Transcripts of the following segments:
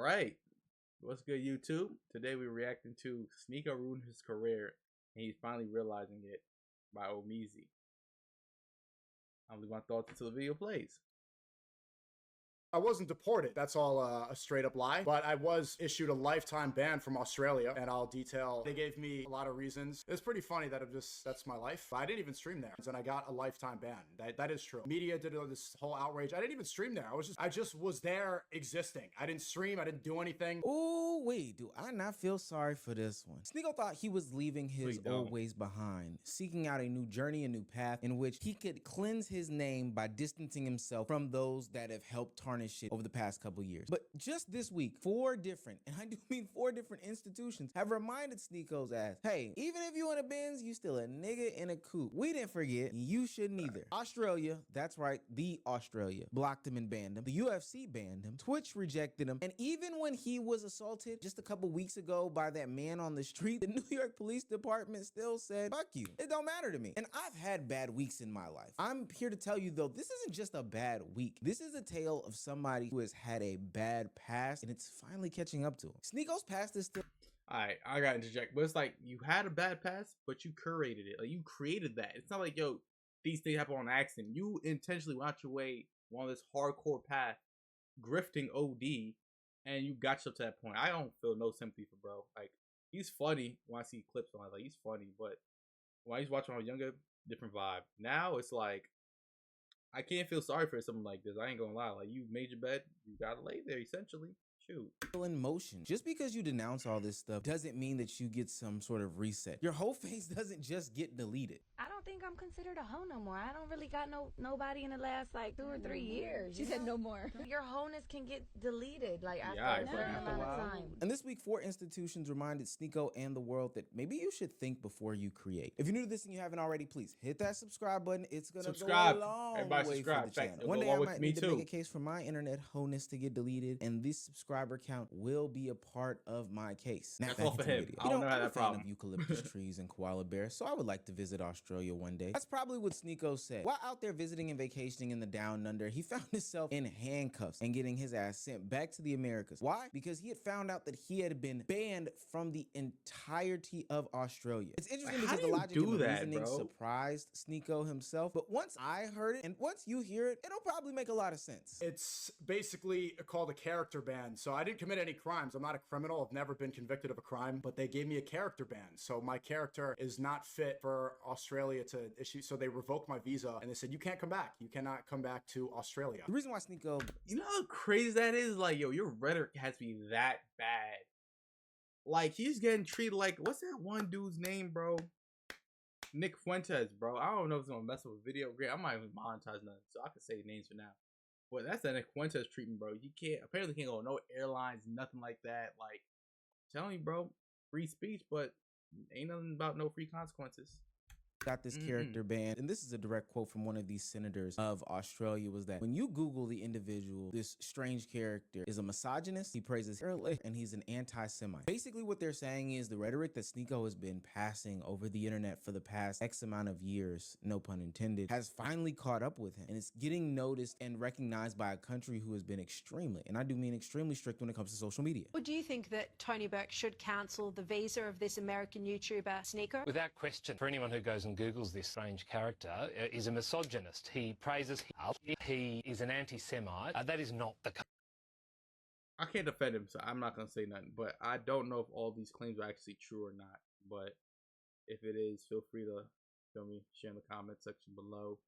right. What's good, YouTube? Today we're reacting to Sneako ruined his career, and he's finally realizing it by Omizi. I'll leave my thoughts until the video plays. I wasn't deported. That's all a straight up lie. But I was issued a lifetime ban from Australia, and I'll detail. They gave me a lot of reasons. It's pretty funny that that's my life. I didn't even stream there, and I got a lifetime ban. That is true. Media did this whole outrage. I didn't even stream there. I just was there existing. I didn't stream. I didn't do anything. Ooh, wait, do I not feel sorry for this one? Sneako thought he was leaving his old ways behind, seeking out a new journey, a new path in which he could cleanse his name by distancing himself from those that have helped tarnish it over the past couple years. But just this week, 4 different, and I do mean 4 different institutions, have reminded Sneako's ass, hey, even if you in a Benz, you still a nigga in a coupe. We didn't forget, and you shouldn't either. Australia, that's right, the Australia, blocked him and banned him. The UFC banned him. Twitch rejected him. And even when he was assaulted just a couple weeks ago by that man on the street, the New York Police Department still said, fuck you. It don't matter to me. And I've had bad weeks in my life. I'm here to tell you, though, this isn't just a bad week. This is a tale of somebody who has had a bad past, and it's finally catching up to him. Sneako's past is still... Alright, I gotta interject, but it's like, you had a bad past, but you curated it. Like, you created that. It's not like, yo, these things happen on accident. You intentionally went out your way on this hardcore path, grifting OD, and you got yourself to that point. I don't feel no sympathy for bro. Like, he's funny when I see clips on it. Like, he's funny, but when I used to watch when I was younger, different vibe. Now it's like, I can't feel sorry for something like this. I ain't gonna lie. Like, you made your bed, you gotta lay there, essentially. Shoot. In motion. Just because you denounce all this stuff doesn't mean that you get some sort of reset. Your whole face doesn't just get deleted. I don't think I'm considered a hoe no more. I don't really got nobody in the last like 2 or 3 years. She said no more. Your wholeness can get deleted like after Yeah, a certain amount of time. And this week, 4 institutions reminded Sneako and the world that maybe you should think before you create. If you're new to this and you haven't already, please hit that subscribe button. It's gonna go a long way for the channel. One day I might need to make a case for my internet wholeness to get deleted, and this subscriber count will be a part of my case. That's all for him. I don't have that problem. Of eucalyptus trees and koala bears, so I would like to visit Australia one day. That's probably what Sneako said. While out there visiting and vacationing in the Down Under, he found himself in handcuffs and getting his ass sent back to the Americas. Why? Because he had found out that he had been banned from the entirety of Australia. It's interesting because the logic and the reasoning surprised Sneako himself, but once I heard it, and once you hear it, it'll probably make a lot of sense. It's basically called a character ban. So I didn't commit any crimes. I'm not a criminal. I've never been convicted of a crime, but they gave me a character ban. So my character is not fit for Australia to issue. So they revoked my visa and they said, you can't come back. You cannot come back to Australia. The reason why Sneako... You know how crazy that is? Like, yo, your rhetoric has to be that bad. Like, he's getting treated like, what's that one dude's name, bro? Nick Fuentes, bro. I don't know if it's gonna mess up with video. Great, I might even monetize nothing, so I can say names for now. But that's that Nick Fuentes treatment, bro. You apparently can't go on no airlines, nothing like that. Like, I'm telling you, bro, free speech, but ain't nothing about no free consequences. Got this character banned, and this is a direct quote from one of these senators of Australia, was that when you Google the individual, this strange character is a misogynist, he praises Hitler, and he's an anti-Semite. Basically what they're saying is the rhetoric that Sneako has been passing over the internet for the past X amount of years, no pun intended, has finally caught up with him, and it's getting noticed and recognized by a country who has been extremely, and I do mean extremely strict when it comes to social media. Well, do you think that Tony Burke should cancel the visa of this American YouTuber, Sneako? Without question, for anyone who goes and Googles this strange character, is a misogynist. He praises Hitler. He is an anti-Semite. That is not the... I can't defend him, so I'm not going to say nothing. But I don't know if all these claims are actually true or not. But if it is, feel free to share in the comment section below.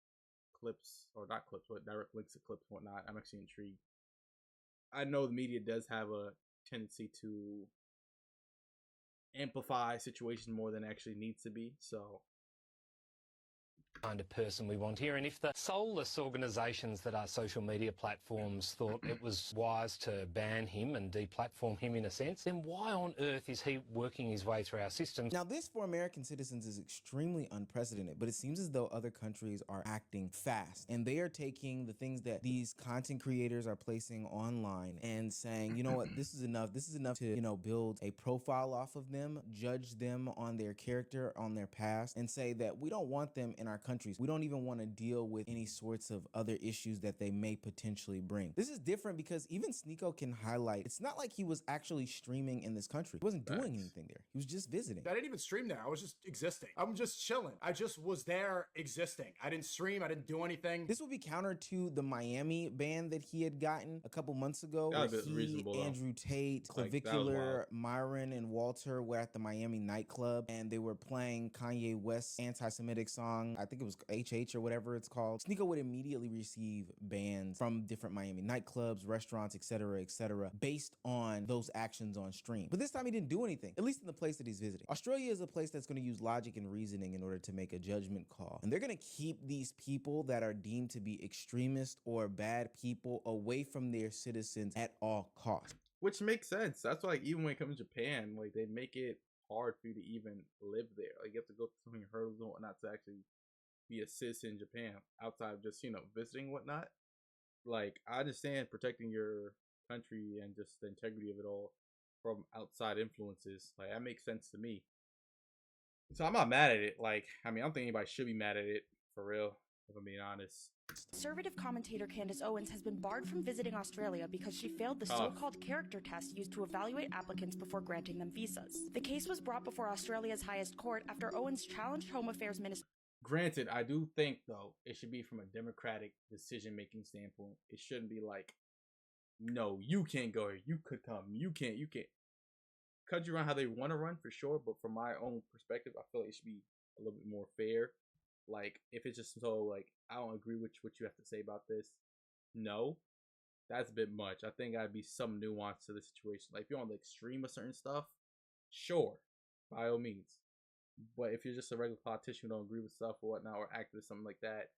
Clips, or not clips, but direct links to clips and whatnot. I'm actually intrigued. I know the media does have a tendency to amplify situations more than it actually needs to be, so kind of person we want here. And if the soulless organisations that are social media platforms thought it was wise to ban him and deplatform him in a sense, then why on earth is he working his way through our systems? Now, this for American citizens is extremely unprecedented, but it seems as though other countries are acting fast, and they are taking the things that these content creators are placing online and saying, you know what, this is enough to, you know, build a profile off of them, judge them on their character, on their past, and say that we don't want them in our countries. We don't even want to deal with any sorts of other issues that they may potentially bring. This is different because even Sneako can highlight, it's not like he was actually streaming in this country. He wasn't doing anything there. He was just visiting. I didn't even stream there. I was just existing. I'm just chilling. I just was there existing. I didn't stream. I didn't do anything. This would be counter to the Miami ban that he had gotten a couple months ago. That was Where he, reasonable, Andrew Tate, Like, that was Clavicular, wild. Myron, and Walter were at the Miami nightclub, and they were playing Kanye West's anti-Semitic song. I think it was HH or whatever it's called. Sneako would immediately receive bans from different Miami nightclubs, restaurants, etc., based on those actions on stream. But this time he didn't do anything, at least in the place that he's visiting. Australia is a place that's going to use logic and reasoning in order to make a judgment call. And they're going to keep these people that are deemed to be extremists or bad people away from their citizens at all costs. Which makes sense. That's why, like, even when it comes to Japan, like, they make it hard for you to even live there. Like, you have to go through so many hurdles and whatnot to actually be a citizen in Japan outside of just, visiting and whatnot. Like, I understand protecting your country and just the integrity of it all from outside influences. Like, that makes sense to me. So I'm not mad at it. Like, I don't think anybody should be mad at it, for real, if I'm being honest. Conservative commentator Candace Owens has been barred from visiting Australia because she failed the so-called character test used to evaluate applicants before granting them visas. The case was brought before Australia's highest court after Owens challenged Home Affairs Minister. Granted, I do think, though, it should be from a democratic decision-making standpoint. It shouldn't be like, no, you can't go here. You could come. You can't. Country run how they want to run, for sure. But from my own perspective, I feel like it should be a little bit more fair. Like, if it's just so, like, I don't agree with what you have to say about this. No, that's a bit much. I think I'd be some nuance to the situation. Like, if you're on the extreme of certain stuff, sure, by all means. But if you're just a regular politician who don't agree with stuff or whatnot, or activist, something like that,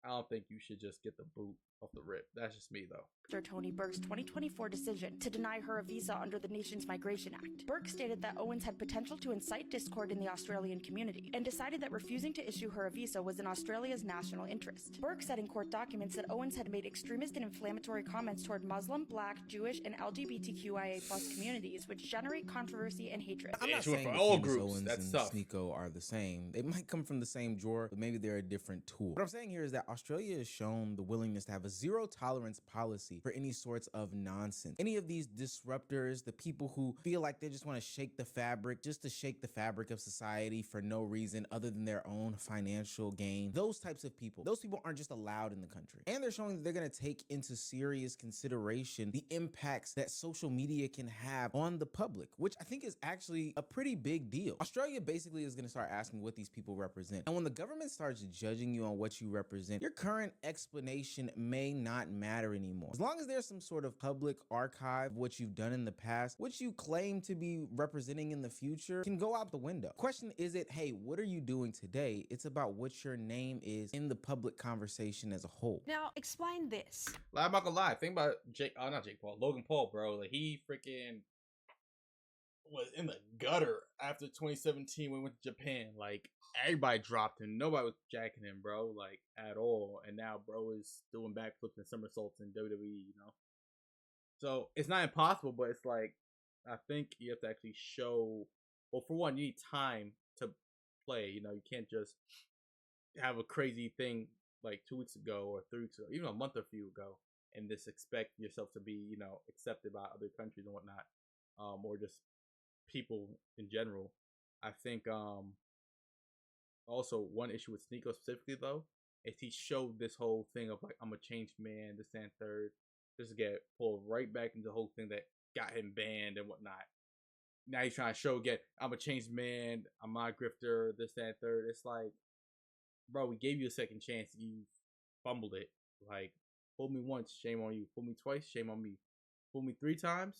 I don't think you should just get the boot off the rip. That's just me, though. Tony Burke's 2024 decision to deny her a visa under the nation's Migration Act. Burke stated that Owens had potential to incite discord in the Australian community and decided that refusing to issue her a visa was in Australia's national interest. Burke said in court documents that Owens had made extremist and inflammatory comments toward Muslim, Black, Jewish, and LGBTQIA+ communities, which generate controversy and hatred. I'm not saying that Candace Owens and Sneako are the same. They might come from the same drawer, but maybe they're a different tool. What I'm saying here is that Australia has shown the willingness to have a zero-tolerance policy for any sorts of nonsense. Any of these disruptors, the people who feel like they just want to shake the fabric, just to shake the fabric of society for no reason other than their own financial gain, those types of people, those people aren't just allowed in the country. And they're showing that they're going to take into serious consideration the impacts that social media can have on the public, which I think is actually a pretty big deal. Australia basically is going to start asking what these people represent. And when the government starts judging you on what you represent, your current explanation may not matter anymore. As long as there's some sort of public archive of what you've done in the past, what you claim to be representing in the future can go out the window. Question isn't, hey, what are you doing today? It's about what your name is in the public conversation as a whole. Now, explain this. I'm not gonna lie. Think about Logan Paul, bro. Like, he freaking was in the gutter after 2017 when we went to Japan. Like, everybody dropped him. Nobody was jacking him, bro, like, at all. And now bro is doing backflips and somersaults in WWE, So it's not impossible, but it's like, I think you have to actually show, well, for one, you need time to play. You can't just have a crazy thing like 2 weeks ago or 3 weeks ago, even a month or few ago, and just expect yourself to be, accepted by other countries and whatnot, or just people in general. I think also one issue with Sneako specifically, though, is he showed this whole thing of like, I'm a changed man, this and third, just to get pulled right back into the whole thing that got him banned and whatnot. Now he's trying to show again, I'm a changed man, I'm not a grifter, this, that, third. It's like, bro, we gave you a second chance, you fumbled it. Like, fool me once, shame on you. Fool me twice, shame on me. Fool me 3 times,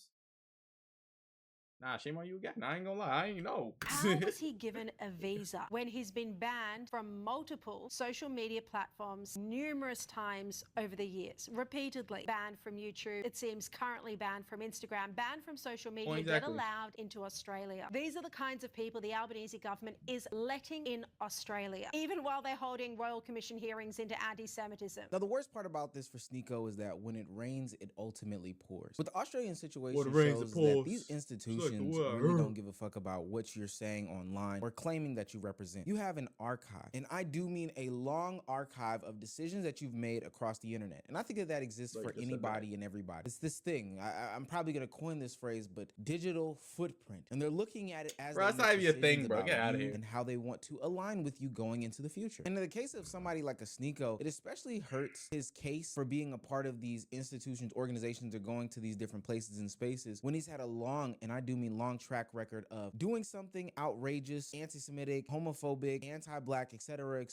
nah, shame on you again. I ain't gonna lie, I ain't know. How was he given a visa when he's been banned from multiple social media platforms numerous times over the years? Repeatedly banned from YouTube, it seems currently banned from Instagram, banned from social media, yet allowed into Australia. These are the kinds of people the Albanese government is letting in Australia, even while they're holding Royal Commission hearings into anti-Semitism. Now, the worst part about this for Sneako is that when it rains, it ultimately pours. But the Australian situation When it rains, shows it pours. that these institutions politicians really don't give a fuck about what you're saying online or claiming that you represent. You have an archive, and I do mean a long archive of decisions that you've made across the internet. And I think that exists for anybody and everybody. It's this thing, I'm probably gonna coin this phrase, but digital footprint. And they're looking at it as bro, that's not even a thing, bro. Get out of here. And how they want to align with you going into the future. And in the case of somebody like a Sneako, it especially hurts his case for being a part of these institutions, organizations, or going to these different places and spaces when he's had a long, and I do mean long, track record of doing something outrageous, anti-Semitic, homophobic, anti-black, etc.,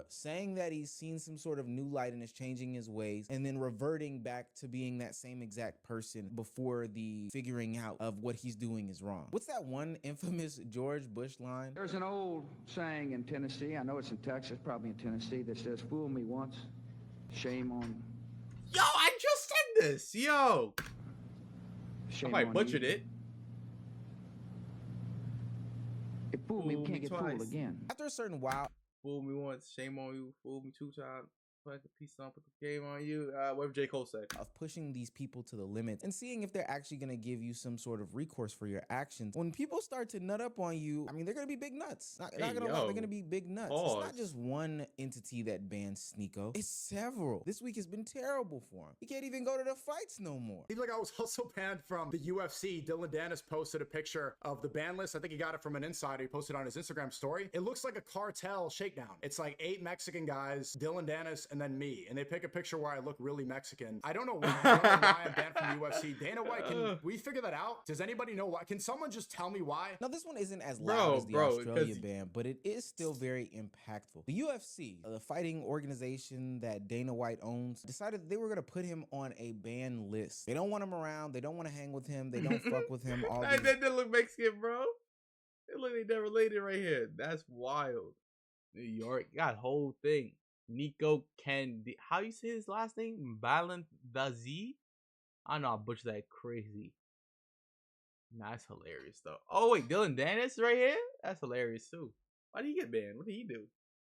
saying that he's seen some sort of new light and is changing his ways, and then reverting back to being that same exact person before the figuring out of what he's doing is wrong. What's that one infamous George Bush line? There's an old saying in Tennessee, I know it's in Texas, probably in Tennessee, that says, "Fool me once, shame on..." Yo, I just said this, yo. Shame I might on butchered you. it. If fool me, we can't get fooled again. After a certain while, fool me once, shame on you. Fool me 2 times. Put a piece on, put the game on you. Whatever J. Cole said. Of pushing these people to the limits and seeing if they're actually going to give you some sort of recourse for your actions. When people start to nut up on you, I mean, they're going to be big nuts. Not gonna lie, they're going to be big nuts. Pause. It's not just one entity that bans Sneako. It's several. This week has been terrible for him. He can't even go to the fights no more. Seems like I was also banned from the UFC. Dylan Dennis posted a picture of the ban list. I think he got it from an insider. He posted on his Instagram story. It looks like a cartel shakedown. It's like 8 Mexican guys, Dylan Dennis, and then me. And they pick a picture where I look really Mexican. I don't know why, I'm banned from the UFC. Dana White, can we figure that out? Does anybody know why? Can someone just tell me why? Now, this one isn't as loud as the Australia ban, but it is still very impactful. The UFC, the fighting organization that Dana White owns, decided that they were going to put him on a ban list. They don't want him around. They don't want to hang with him. They don't fuck with him. Hey, they didn't look Mexican, bro. They look like they're related right here. That's wild. New York got a whole thing. Nico Candy. How you say his last name? Balandazi? I know I butchered that crazy. Nah, that's hilarious though. Oh wait, Dylan Dennis right here? That's hilarious too. Why did he get banned? What did he do?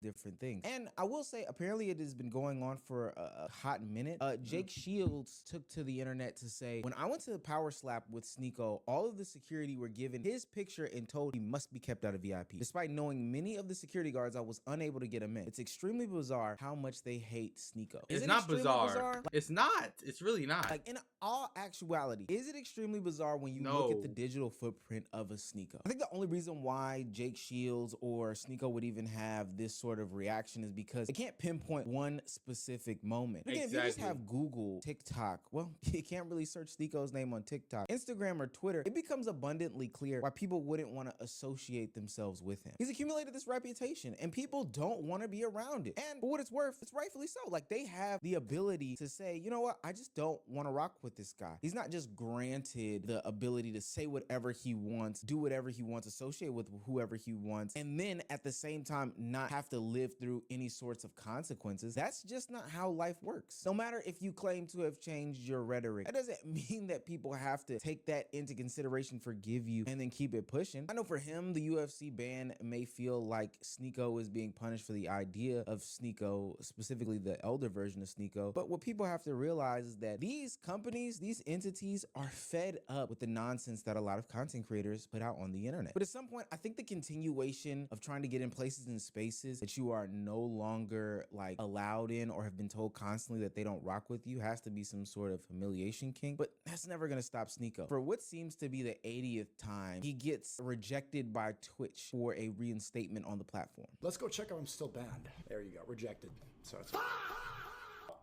Different things. And I will say, apparently it has been going on for a hot minute. Jake Shields took to the internet to say, when I went to the power slap with Sneako, all of the security were given his picture and told he must be kept out of VIP. Despite knowing many of the security guards, I was unable to get him in. It's extremely bizarre how much they hate Sneako. It's not bizarre. It's not. It's really not. Like, in all actuality, is it extremely bizarre when you look at the digital footprint of a Sneako? I think the only reason why Jake Shields or Sneako would even have this sort of reaction is because they can't pinpoint one specific moment. Again, if you just have Google, TikTok, well, you can't really search Sneako's name on TikTok, Instagram, or Twitter. It becomes abundantly clear why people wouldn't want to associate themselves with him. He's accumulated this reputation and people don't want to be around it. And for what it's worth, it's rightfully so. Like, they have the ability to say, you know what, I just don't want to rock with this guy. He's not just granted the ability to say whatever he wants, do whatever he wants, associate with whoever he wants, and then at the same time not have to live through any sorts of consequences. That's just not how life works. No matter if you claim to have changed your rhetoric, that doesn't mean that people have to take that into consideration, forgive you, and then keep it pushing. I know for him, the UFC ban may feel like Sneako is being punished for the idea of Sneako, specifically the elder version of Sneako. But what people have to realize is that these companies, these entities are fed up with the nonsense that a lot of content creators put out on the internet. But at some point, I think the continuation of trying to get in places and spaces that you are no longer like allowed in or have been told constantly that they don't rock with you has to be some sort of humiliation kink. But that's never gonna stop Sneako. For what seems to be the 80th time, he gets rejected by Twitch for a reinstatement on the platform. Let's go check if I'm still banned. There you go, rejected. So it's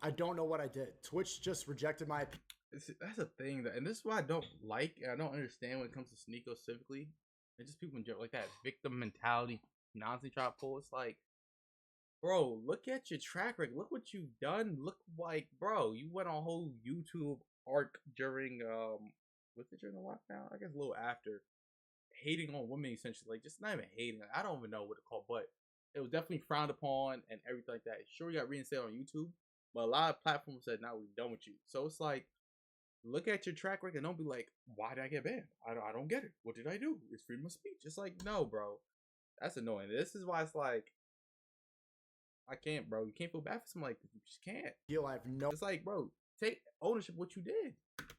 I don't know what I did. Twitch just rejected my. That's a thing that, and this is why I don't like, and I don't understand when it comes to Sneako specifically. It's just people in general, like that victim mentality nonsense try to pull. It's like, bro, look at your track record. Look what you've done. Look, like, bro, you went on a whole YouTube arc during was it during the lockdown? I guess a little after, hating on women essentially. Like, just not even hating. Like, I don't even know what to call, but it was definitely frowned upon and everything like that. Sure, you got reinstated on YouTube, but a lot of platforms said, "Now we're done with you." So it's like, look at your track record and don't be like, "Why did I get banned? I don't get it. What did I do? It's freedom of speech." It's like, no, bro, that's annoying. This is why it's like, I can't, bro. You can't feel bad for something like this. You just can't. Feel I have no. It's like, bro, take ownership of what you did.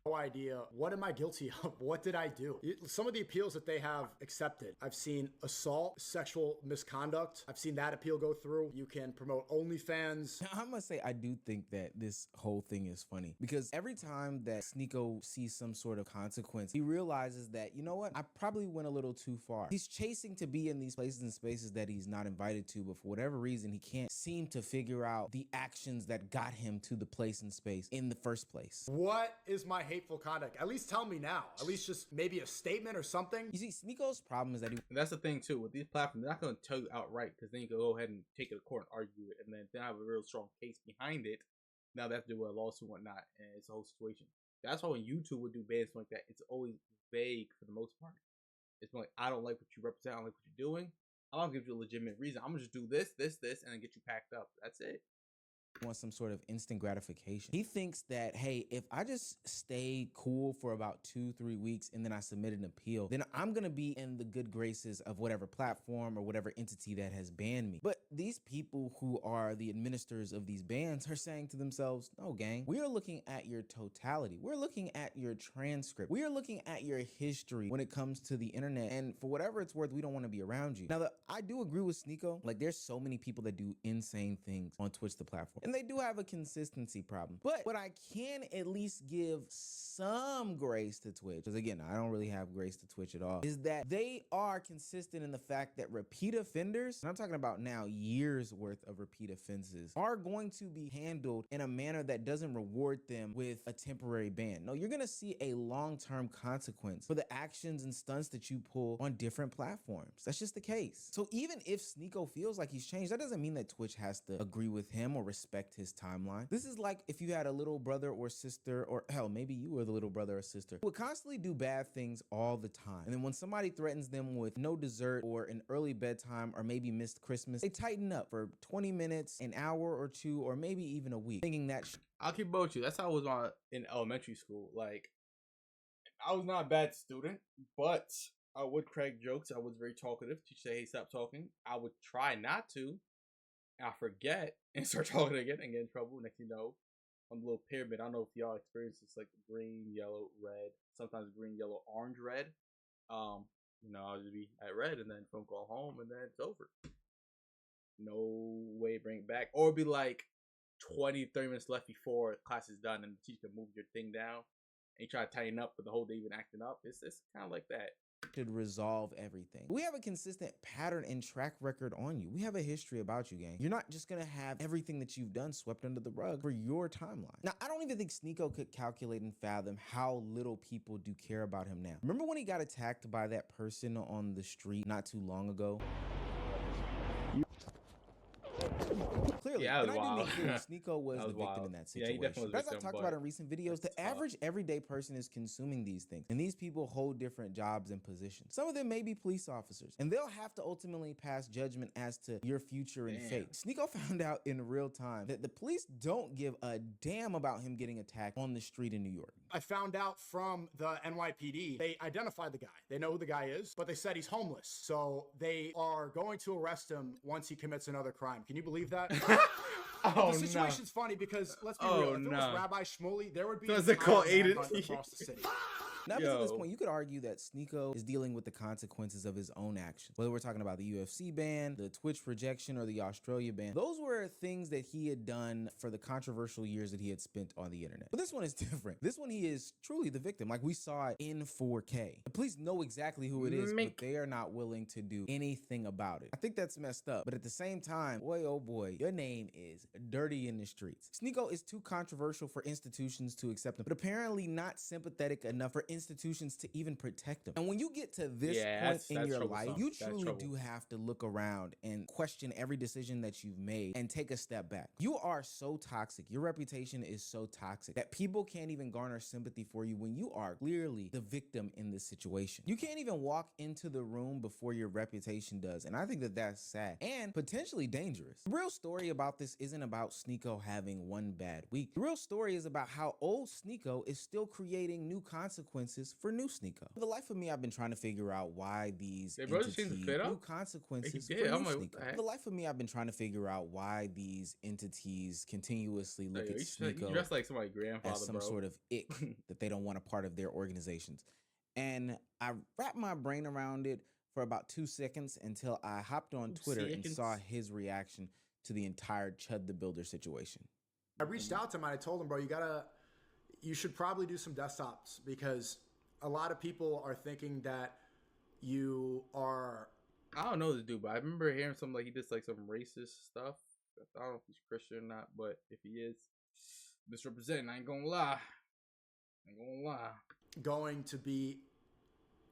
No idea. What am I guilty of? What did I do? Some of the appeals that they have accepted, I've seen assault, sexual misconduct. I've seen that appeal go through. You can promote OnlyFans. I must say, I do think that this whole thing is funny because every time that Sneako sees some sort of consequence, he realizes that, you know what, I probably went a little too far. He's chasing to be in these places and spaces that he's not invited to, but for whatever reason, he can't seem to figure out the actions that got him to the place and space in the first place. What is my hateful conduct? At least tell me now. At least just maybe a statement or something. You see, Sneako's problem is that And that's the thing too with these platforms. They're not going to tell you outright because then you can go ahead and take it to court and argue it, and then they have a real strong case behind it. Now they have to do a lawsuit and whatnot, and it's a whole situation. That's why when YouTube would do bans like that, it's always vague for the most part. It's like, I don't like what you represent. I don't like what you're doing. I don't give you a legitimate reason. I'm gonna just do this, this, this, and then get you packed up. That's it. Wants some sort of instant gratification. He thinks that, hey, if I just stay cool for about 2-3 weeks and then I submit an appeal, then I'm gonna be in the good graces of whatever platform or whatever entity that has banned me. But these people who are the administrators of these bans are saying to themselves, no, gang, we are looking at your totality. We're looking at your transcript. We are looking at your history when it comes to the internet. And for whatever it's worth, we don't want to be around you. Now, I do agree with Sneako. Like, there's so many people that do insane things on Twitch, the platform. And they do have a consistency problem. But what I can at least give some grace to Twitch, because again, I don't really have grace to Twitch at all, is that they are consistent in the fact that repeat offenders, and I'm talking about now years worth of repeat offenses, are going to be handled in a manner that doesn't reward them with a temporary ban. No, you're gonna see a long-term consequence for the actions and stunts that you pull on different platforms. That's just the case. So even if Sneako feels like he's changed, that doesn't mean that Twitch has to agree with him or respect his timeline. This is like if you had a little brother or sister, or hell, maybe you were the little brother or sister, who would constantly do bad things all the time. And then when somebody threatens them with no dessert or an early bedtime or maybe missed Christmas, they tighten up for 20 minutes, an hour or two, or maybe even a week, thinking that I'll keep both you. That's how I was in elementary school. Like, I was not a bad student, but I would crack jokes. I was very talkative. Teacher say, hey, stop talking. I would try not to. I forget and start talking again and get in trouble. Next thing you know, on the little pyramid, I don't know if y'all experience this, like green, yellow, red, sometimes green, yellow, orange, red. I'll just be at red and then phone call home and then it's over. No way to bring it back. Or be like 20, 30 minutes left before class is done and the teacher can move your thing down and you try to tighten up, but the whole day even acting up. It's kind of like that. Should resolve everything. We have a consistent pattern and track record on you. We have a history about you, gang. You're not just gonna have everything that you've done swept under the rug for your timeline. Now, I don't even think Sneako could calculate and fathom how little people do care about him now. Remember when he got attacked by that person on the street not too long ago? Clearly, yeah, and I do wild. mean clearly, Sneako was the victim wild. in that Yeah, he situation. definitely was As victim, I've talked but about in recent videos, the average everyday person is consuming these things, and these people hold different jobs and positions. Some of them may be police officers, and they'll have to ultimately pass judgment as to your future and fate. Sneako found out in real time that the police don't give a damn about him getting attacked on the street in New York. I found out from the NYPD, they identified the guy. They know who the guy is, but they said he's homeless. So they are going to arrest him once he commits another crime. Can you believe that? Oh, the situation's funny because let's be real. If it was Rabbi Shmuley, there would be does it call Aiden across the city. Now, up to this point, you could argue that Sneako is dealing with the consequences of his own actions. Whether we're talking about the UFC ban, the Twitch rejection, or the Australia ban, those were things that he had done for the controversial years that he had spent on the internet. But this one is different. This one, he is truly the victim. Like we saw it in 4K. The police know exactly who it is, but they are not willing to do anything about it. I think that's messed up. But at the same time, boy, oh boy, your name is dirty in the streets. Sneako is too controversial for institutions to accept him, but apparently not sympathetic enough for institutions to even protect them. And when you get to this point in your life, you truly do have to look around and question every decision that you've made and take a step back. You are so toxic. Your reputation is so toxic that people can't even garner sympathy for you when you are clearly the victim in this situation. You can't even walk into the room before your reputation does. And I think that that's sad and potentially dangerous. The real story about this isn't about Sneako having one bad week. The real story is about how old Sneako is still creating new consequences consequences for new Sneako. For the life of me, I've been trying to figure out why these They both seem to fit new up. consequences He for did. new I'm like, what Sneako. the heck? For the life of me, I've been trying to figure out why these entities continuously look at You Sneako dress like somebody's grandfather, as some bro. sort of ick that they don't want a part of their organizations. And I wrapped my brain around it for about 2 seconds until I hopped on Twitter and saw his reaction to the entire Chud the Builder situation. I reached out to him and I told him, bro, you should probably do some desktops, because a lot of people are thinking that you are. I don't know this dude, but I remember hearing something like he did like some racist stuff. I don't know if he's Christian or not, but if he is, misrepresenting, I ain't gonna lie. Going to be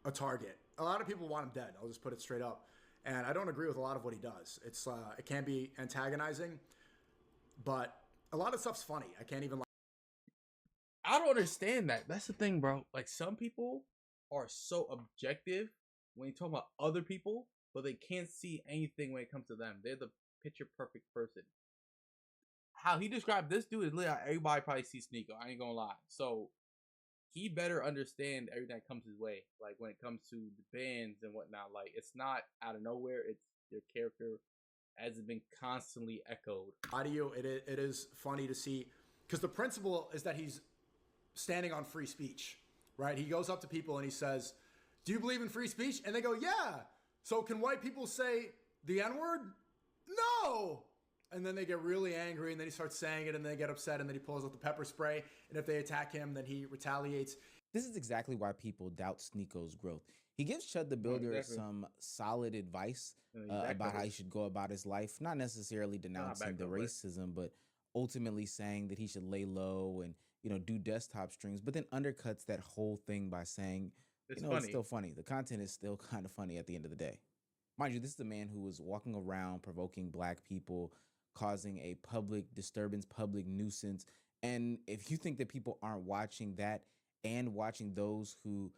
a target. A lot of people want him dead. I'll just put it straight up. And I don't agree with a lot of what he does. It can be antagonizing, but a lot of stuff's funny. I can't even lie. I don't understand that. That's the thing, bro. Like, some people are so objective when you talk about other people, but they can't see anything when it comes to them. They're the picture perfect person. How he described this dude is literally how everybody probably sees Sneako. I ain't gonna lie. So he better understand everything that comes his way. Like, when it comes to the bands and whatnot, like, it's not out of nowhere. It's their character as it's been constantly echoed. Audio, it is funny to see, because the principle is that he's standing on free speech, right? He goes up to people and he says, "Do you believe in free speech?" And they go, "Yeah." So can white people say the N-word? No. And then they get really angry, and then he starts saying it, and they get upset, and then he pulls out the pepper spray, and if they attack him, then he retaliates. This is exactly why people doubt Sneako's growth. He gives Chud the Builder some solid advice about how he should go about his life, not necessarily denouncing the racism, but ultimately saying that he should lay low and, do desktop streams, but then undercuts that whole thing by saying, it's still funny. The content is still kind of funny at the end of the day. Mind you, this is a man who was walking around provoking black people, causing a public disturbance, public nuisance. And if you think that people aren't watching that and watching those who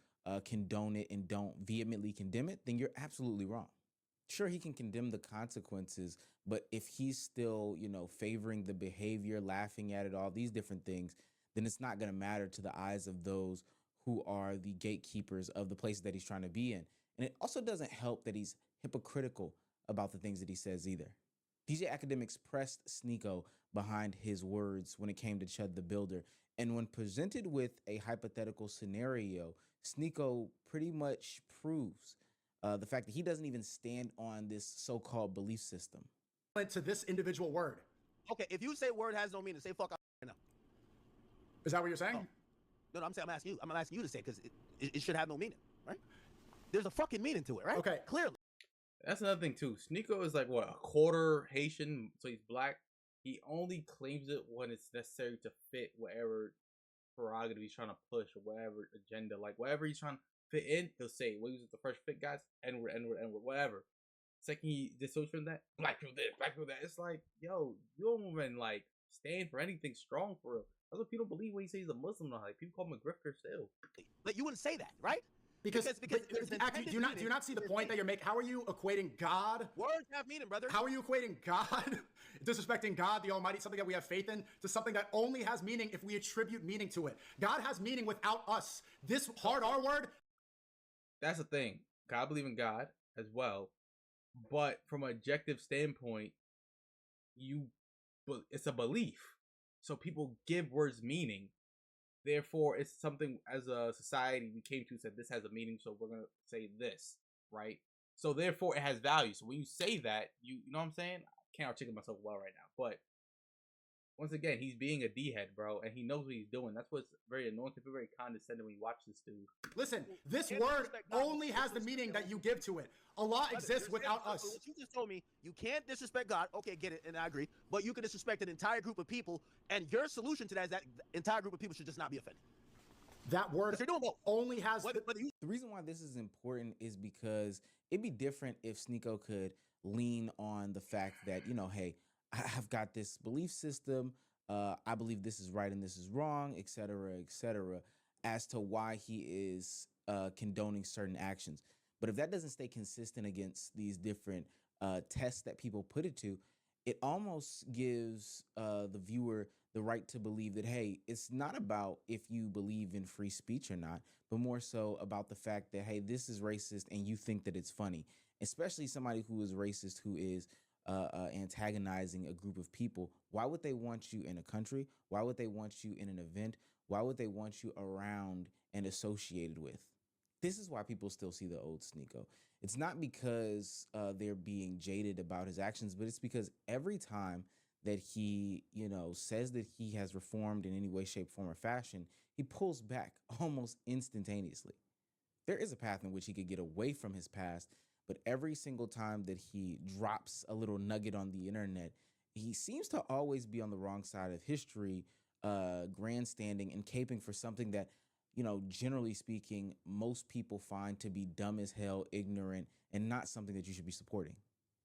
condone it and don't vehemently condemn it, then you're absolutely wrong. Sure, he can condemn the consequences, but if he's still, favoring the behavior, laughing at it, all these different things, then it's not going to matter to the eyes of those who are the gatekeepers of the places that he's trying to be in. And it also doesn't help that he's hypocritical about the things that he says either. DJ Academics pressed Sneako behind his words when it came to Chud the Builder. And when presented with a hypothetical scenario, Sneako pretty much proves the fact that he doesn't even stand on this so-called belief system. To this individual word. Okay, if you say word has no meaning, say fuck. No. Is that what you're saying? Oh. No, I'm saying I'm asking you to say it, because it should have no meaning, right? There's a fucking meaning to it, right? Okay. Clearly. That's another thing too. Sneako is like, what, a quarter Haitian, so he's black. He only claims it when it's necessary to fit whatever prerogative he's trying to push, or whatever agenda, like whatever he's trying to fit in, he'll say, "What was the first fit, guys? N-word, N-word, N-word, whatever." Second, he dissociates from that. Black people this, black people that. It's like, yo, you don't even like stand for anything strong for real. That's what people don't believe when he says he's a Muslim. Like, people call him a grifter still. But you wouldn't say that, right? Because do you not see the point that you're making? How are you equating God? Words have meaning, brother. How are you equating God, disrespecting God, the Almighty, something that we have faith in, to something that only has meaning if we attribute meaning to it? God has meaning without us. This hard R word. That's the thing. I believe in God as well, but from an objective standpoint, it's a belief. So people give words meaning. Therefore, it's something as a society we came to and said this has a meaning, so we're gonna say this, right? So therefore, it has value. So when you say that, you know what I'm saying? I can't articulate myself well right now, but once again, he's being a D-head, bro, and he knows what he's doing. That's what's very annoying. It's very condescending when you watch this dude. Listen, this word only has the meaning that you give to it. Allah exists without us. What you just told me, you can't disrespect God. Okay, get it, and I agree. But you can disrespect an entire group of people, and your solution to that is that the entire group of people should just not be offended. That word only has... The reason why this is important is because it'd be different if Sneako could lean on the fact that, hey, I've got this belief system, I believe this is right and this is wrong, etc., as to why he is condoning certain actions. But if that doesn't stay consistent against these different tests that people put it to, it almost gives the viewer the right to believe that, hey, it's not about if you believe in free speech or not, but more so about the fact that, hey, this is racist and you think that it's funny, especially somebody who is racist, who is antagonizing a group of people. Why would they want you in a country? Why would they want you in an event? Why would they want you around and associated with? This is why people still see the old Sneako. It's not because they're being jaded about his actions, but it's because every time that he, says that he has reformed in any way, shape, form, or fashion, he pulls back almost instantaneously. There is a path in which he could get away from his past, but every single time that he drops a little nugget on the internet, he seems to always be on the wrong side of history, grandstanding and caping for something that, generally speaking, most people find to be dumb as hell, ignorant, and not something that you should be supporting.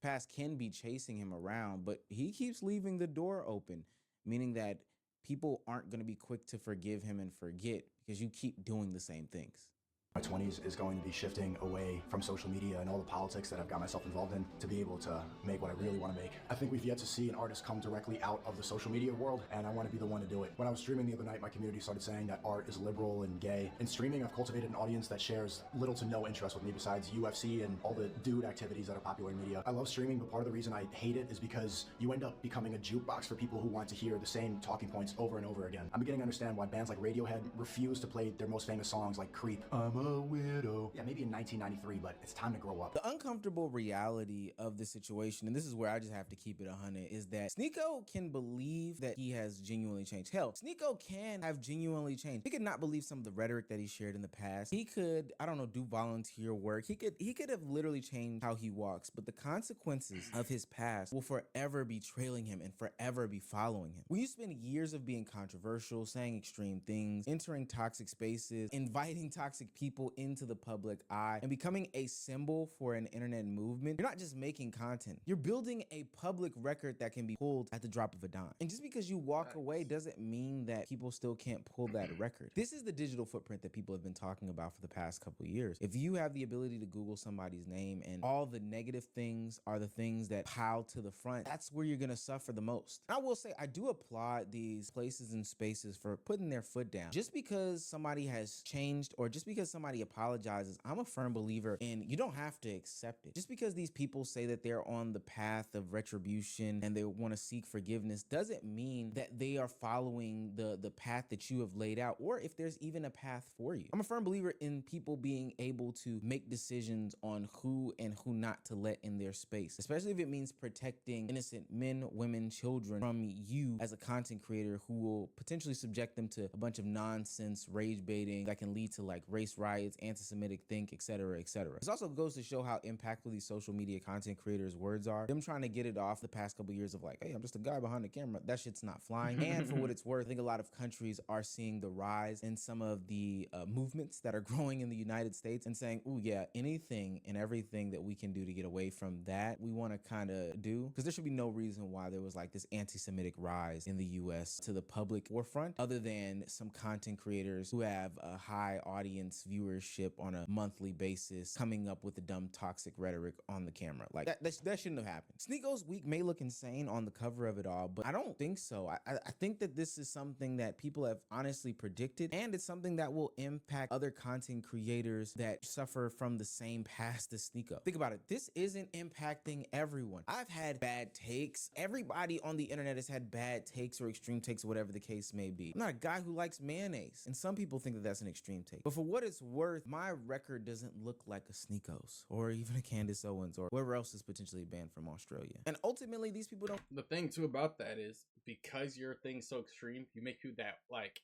Past can be chasing him around, but he keeps leaving the door open, meaning that people aren't going to be quick to forgive him and forget because you keep doing the same things. My 20s is going to be shifting away from social media and all the politics that I've got myself involved in to be able to make what I really want to make. I think we've yet to see an artist come directly out of the social media world, and I want to be the one to do it. When I was streaming the other night, my community started saying that art is liberal and gay. In streaming, I've cultivated an audience that shares little to no interest with me besides UFC and all the dude activities that are popular in media. I love streaming, but part of the reason I hate it is because you end up becoming a jukebox for people who want to hear the same talking points over and over again. I'm beginning to understand why bands like Radiohead refuse to play their most famous songs like Creep. I'm a weirdo. Yeah, maybe in 1993, but it's time to grow up. The uncomfortable reality of the situation, and this is where I just have to keep it 100, is that Sneako can believe that he has genuinely changed. Hell, Sneako can have genuinely changed. He could not believe some of the rhetoric that he shared in the past. He could, do volunteer work. He could have literally changed how he walks, but the consequences of his past will forever be trailing him and forever be following him. When you spend years of being controversial, saying extreme things, entering toxic spaces, inviting toxic people into the public eye, and becoming a symbol for an internet movement, you're not just making content. You're building a public record that can be pulled at the drop of a dime. And just because you walk away doesn't mean that people still can't pull that record. This is the digital footprint that people have been talking about for the past couple of years. If you have the ability to Google somebody's name and all the negative things are the things that pile to the front, that's where you're gonna suffer the most. I will say, I do applaud these places and spaces for putting their foot down. Just because somebody has changed or just because somebody apologizes, I'm a firm believer in you don't have to accept it. Just because these people say that they're on the path of retribution and they want to seek forgiveness doesn't mean that they are following the path that you have laid out, or if there's even a path for you. I'm a firm believer in people being able to make decisions on who and who not to let in their space, especially if it means protecting innocent men, women, children from you as a content creator who will potentially subject them to a bunch of nonsense, rage baiting that can lead to like race riots, anti-Semitic think, etc., etc. This also goes to show how impactful these social media content creators' words are. Them trying to get it off the past couple years of like, hey, I'm just a guy behind the camera. That shit's not flying. And for what it's worth, I think a lot of countries are seeing the rise in some of the movements that are growing in the United States and saying, ooh, yeah, anything and everything that we can do to get away from that, we want to kind of do. Because there should be no reason why there was like this anti-Semitic rise in the US to the public forefront, other than some content creators who have a high audience viewership on a monthly basis coming up with the dumb toxic rhetoric on the camera. Like that shouldn't have happened. Sneako's week may look insane on the cover of it all, but I don't think so. I think that this is something that people have honestly predicted, and it's something that will impact other content creators that suffer from the same past as Sneako. Think about it. This isn't impacting everyone. I've had bad takes. Everybody on the internet has had bad takes or extreme takes, whatever the case may be. I'm not a guy who likes mayonnaise, and some people think that that's an extreme take. But for what it's worth, my record doesn't look like a Sneako's or even a Candace Owens or whoever else is potentially banned from Australia. And ultimately, these people don't. The thing too about that is because your thing's so extreme, you make people that like,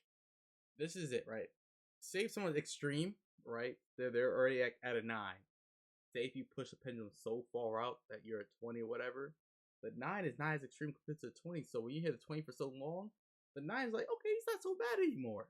this is it, right? Say if someone's extreme, right? They're already at a 9. Say if you push the pendulum so far out that you're at 20 or whatever, the 9 is not as extreme compared to the 20. So when you hit the 20 for so long, the 9 is like, okay, he's not so bad anymore.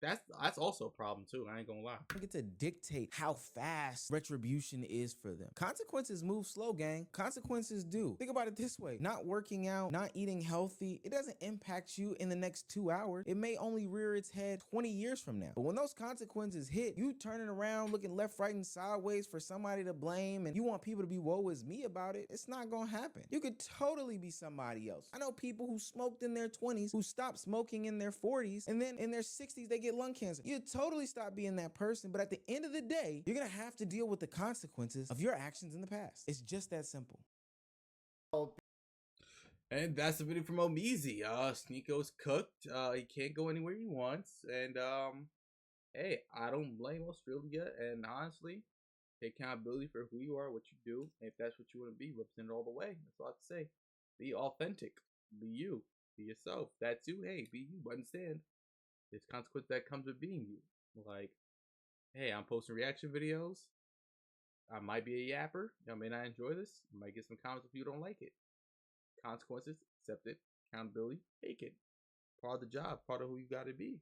That's also a problem too. I ain't gonna lie. Get to dictate how fast retribution is for them. Consequences move slow, gang. Consequences do. Think about it this way. Not working out, not eating healthy, it doesn't impact you in the next 2 hours. It may only rear its head 20 years from now. But when those consequences hit, you turning around, looking left, right, and sideways for somebody to blame, and you want people to be woe is me about it, it's not gonna happen. You could totally be somebody else. I know people who smoked in their 20s, who stopped smoking in their 40s, and then in their 60s, they get lung cancer. You totally stop being that person, but at the end of the day, you're gonna have to deal with the consequences of your actions in the past. It's just that simple. And that's the video from Omeezy. Sneako's cooked. He can't go anywhere he wants. And hey, I don't blame Australia. And honestly, take accountability for who you are, what you do. And if that's what you want to be, represent it all the way. That's all I have to say. Be authentic. Be you. Be yourself. That's you. Hey, be you. Understand. There's consequence that comes with being you. Like, hey, I'm posting reaction videos. I might be a yapper. I may not enjoy this. I might get some comments if you don't like it. Consequences, accept it. Accountability, take it. Part of the job, part of who you gotta be.